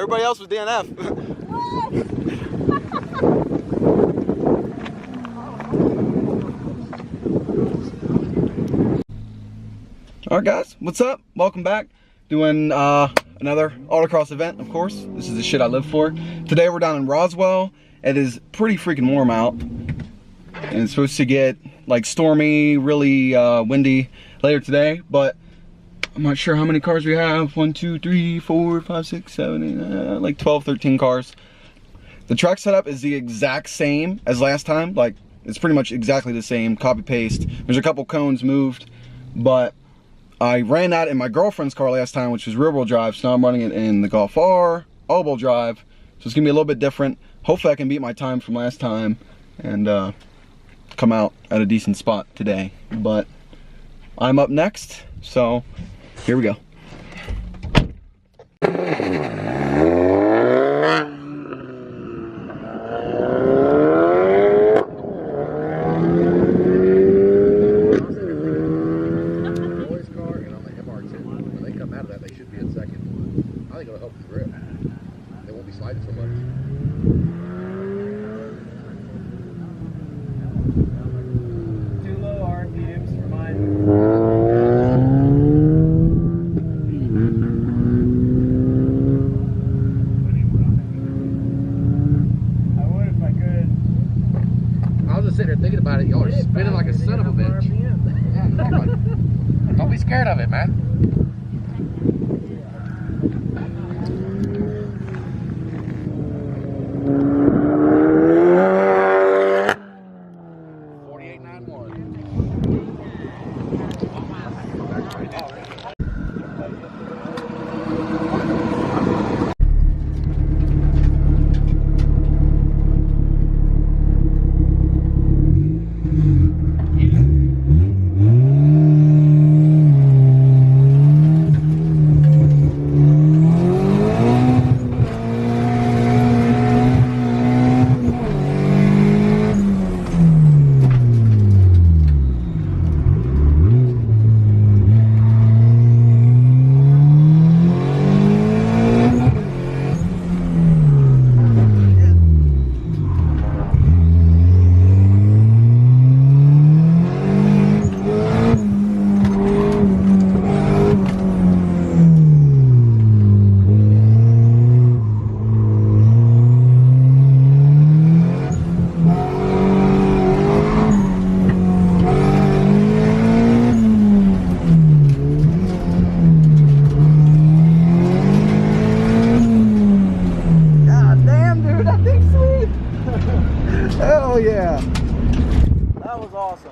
Everybody else was DNF. Alright guys, what's up? Welcome back. Doing another autocross event, of course. This is the shit I live for. Today we're down in Roswell. It is pretty freaking warm out. And it's supposed to get like stormy, really windy later today, but I'm not sure how many cars we have. 1, 2, 3, 4, 5, 6, 7, like 12, 13 cars. The track setup is the exact same as last time. Like, it's pretty much exactly the same, copy paste. There's a couple cones moved, but I ran that in my girlfriend's car last time, which was rear wheel drive. So now I'm running it in the Golf R, all wheel drive. So it's gonna be a little bit different. Hopefully I can beat my time from last time and come out at a decent spot today. But I'm up next, so here we go. Sitting there thinking about it, y'all are spinning like a son of a bitch. Yeah, exactly. Don't be scared of it, man. Hell yeah. That was awesome.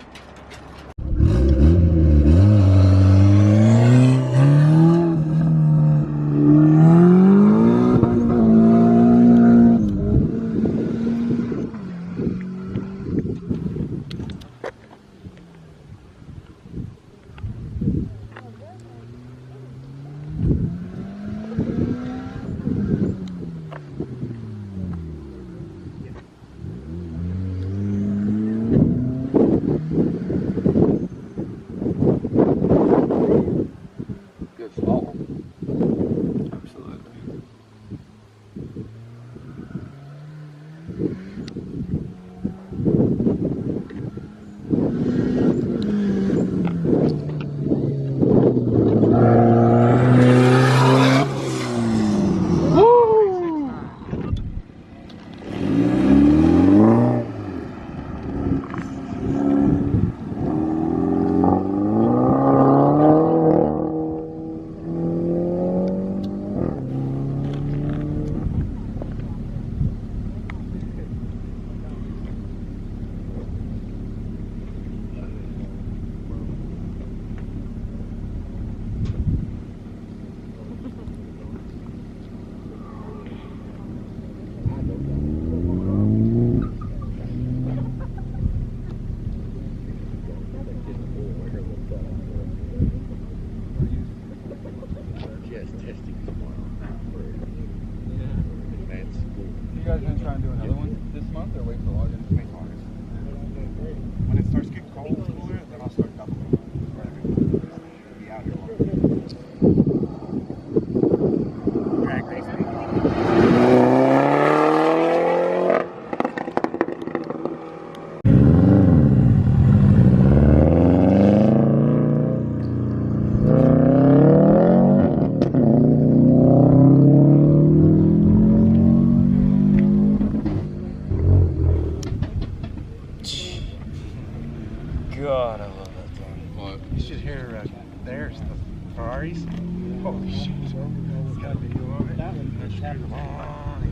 guys gonna try and do another one this month or wait till August? Wait till August. When it starts getting cold cooler, then I'll start doubling. Be out here longer. Drag racing.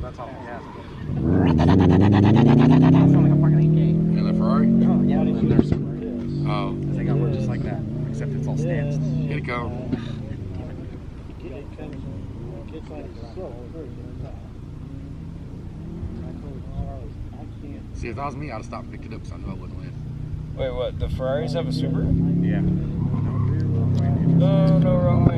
That's all gas. Sounds like a fucking 8K. And the Ferrari? Oh, yeah. And there's oh. They got one just like that, except it's all stance. Here it go. See, if that was me, I'd have stopped and picked it up because I knew I wouldn't win. Wait, what? The Ferraris have a Subaru? Yeah. No, no, wrong way.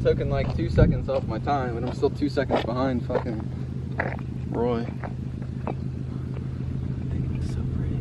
Taking like 2 seconds off my time, and I'm still 2 seconds behind fucking Roy. I think it's so pretty.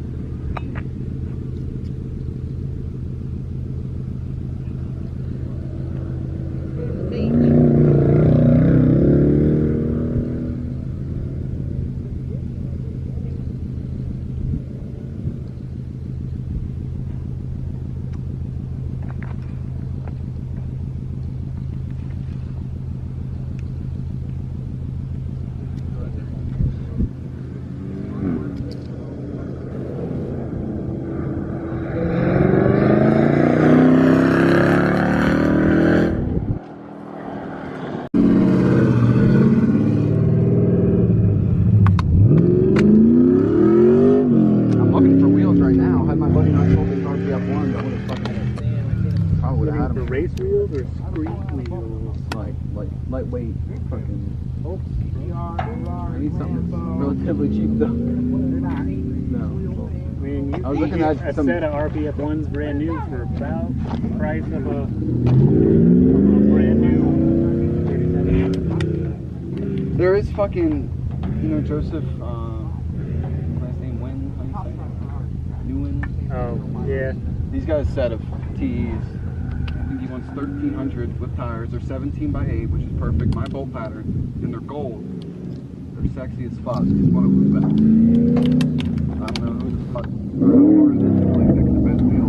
Race wheels or street wheels? Lightweight fucking. I need something that's relatively cheap though. No. I mean, you I was looking at a some set of RPF ones brand new for about the price of a brand new 37. There is fucking, you know, Joseph, last name Wynn, how do you say it? Newen? Oh, yeah. These guys set of TEs. I think he wants 1300 with tires. They're 17x8, which is perfect. My bolt pattern, and they're gold. They're sexy as fuck. Just one of them back. I don't know who the fuck ordered this to really fix the best wheel. I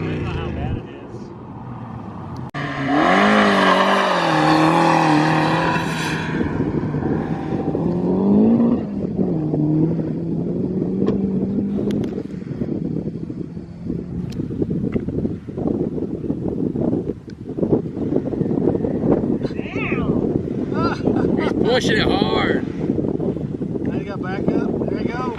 don't know how bad it is. Pushing it hard. Now you got back up. There you go.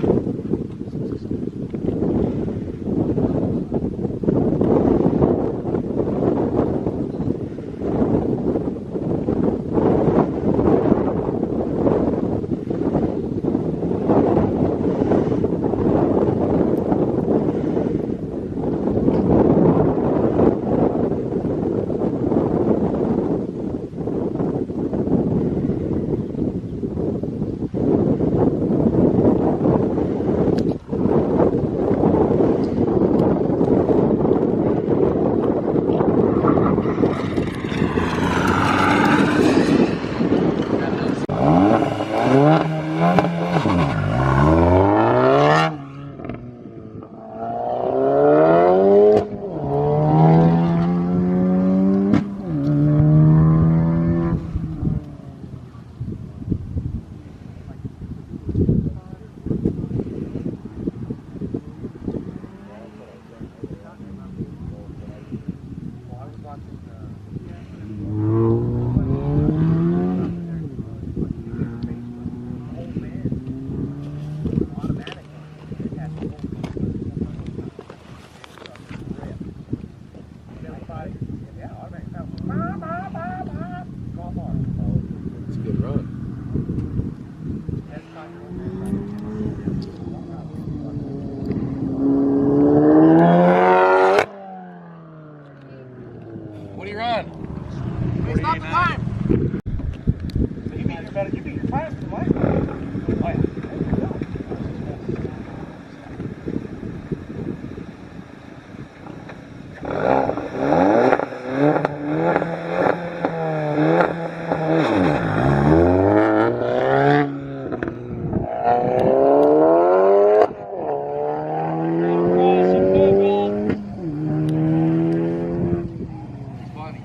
Bonnie,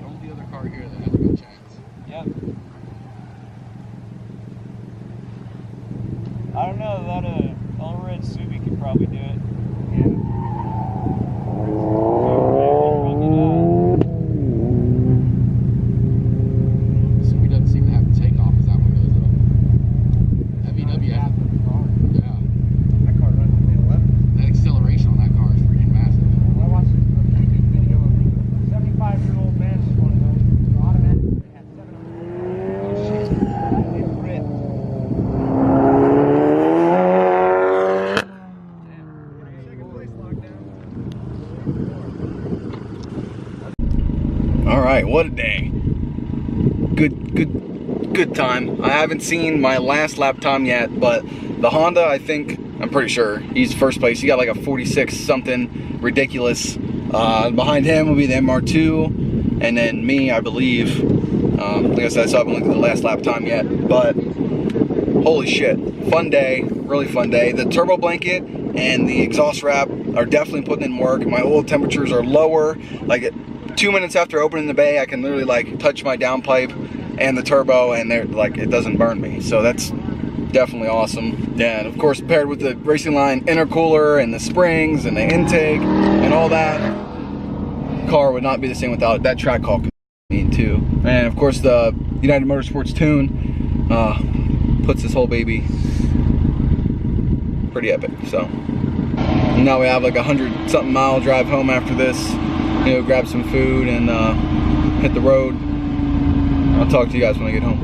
only other car here that has a good chance. Yep. I don't know, that all red Subi could probably do it. Subi doesn't seem to have the takeoff as that one goes up. MVW has it. Yeah. That car runs on the 11. That acceleration on that car is freaking massive. I watched a YouTube video of a 75-year-old man with one of those automatic. It had 700. Oh shit. It ripped. Second place lockdown. All right, what a day. Good time. I haven't seen my last lap time yet, but the Honda, I'm pretty sure he's first place. He got like a 46 something ridiculous. Behind him will be the MR2, and then me, I believe. Like I said, I haven't looked at the last lap time yet, but holy shit, fun day, really fun day. The turbo blanket and the exhaust wrap are definitely putting in work. My oil temperatures are lower. Like 2 minutes after opening the bay, I can literally like touch my downpipe and the turbo, and they're like, it doesn't burn me. So that's definitely awesome. Yeah, and of course paired with the Racing Line intercooler and the springs and the intake and all that, car would not be the same without it. That track haul too. And of course the United Motorsports tune puts this whole baby pretty epic. So now we have like 100-something mile drive home after this. You know, grab some food and hit the road. I'll talk to you guys when I get home.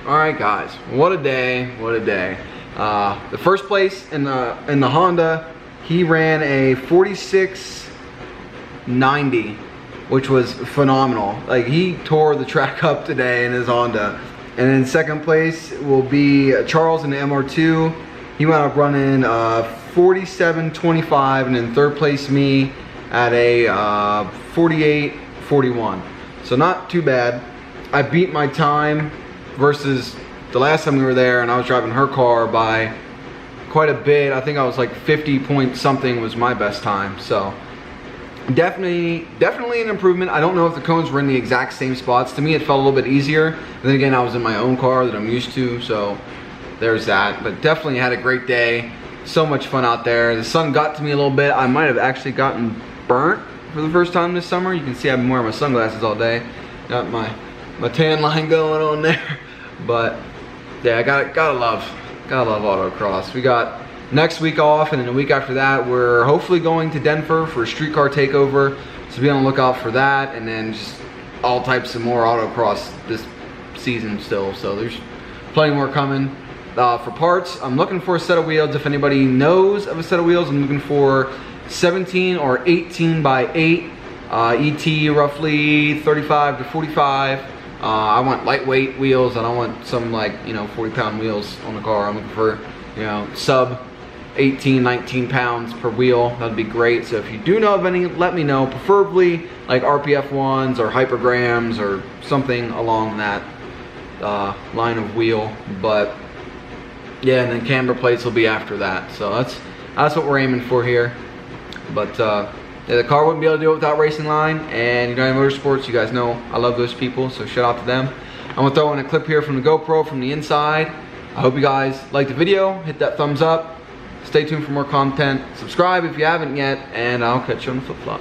All right, guys, what a day! What a day! The first place in the Honda, he ran a 46.90, which was phenomenal. Like, he tore the track up today in his Honda. And in second place will be Charles in the MR2. He went up running 47.25, and in third place me at a 48.41. So not too bad. I beat my time versus the last time we were there, and I was driving her car by quite a bit. I think I was like 50 point something was my best time. So definitely an improvement. I don't know if the cones were in the exact same spots. To me, it felt a little bit easier. And then again, I was in my own car that I'm used to, so there's that. But definitely had a great day. So much fun out there. The sun got to me a little bit. I might have actually gotten burnt for the first time this summer. You can see I've been wearing my sunglasses all day. Got my tan line going on there. But yeah, I gotta love autocross. We got next week off, and then the week after that we're hopefully going to Denver for a streetcar takeover, so be on the lookout for that. And then just all types of more autocross this season still, so there's plenty more coming. For parts, I'm looking for a set of wheels. If anybody knows of a set of wheels, I'm looking for 17 or 18 by 8 ET, roughly 35 to 45. I want lightweight wheels. I don't want some, like, 40-pound wheels on the car. I'm looking for, sub 18, 19 pounds per wheel. That'd be great. So if you do know of any, let me know. Preferably like RPF ones or Hypergrams or something along that line of wheel. But yeah, and then camber plates will be after that. So that's what we're aiming for here. But yeah, the car wouldn't be able to do it without Racing Line and United Motorsports. You guys know I love those people, so shout out to them. I'm gonna throw in a clip here from the GoPro from the inside. I hope you guys liked the video. Hit that thumbs up. Stay tuned for more content. Subscribe if you haven't yet, and I'll catch you on the flip-flop.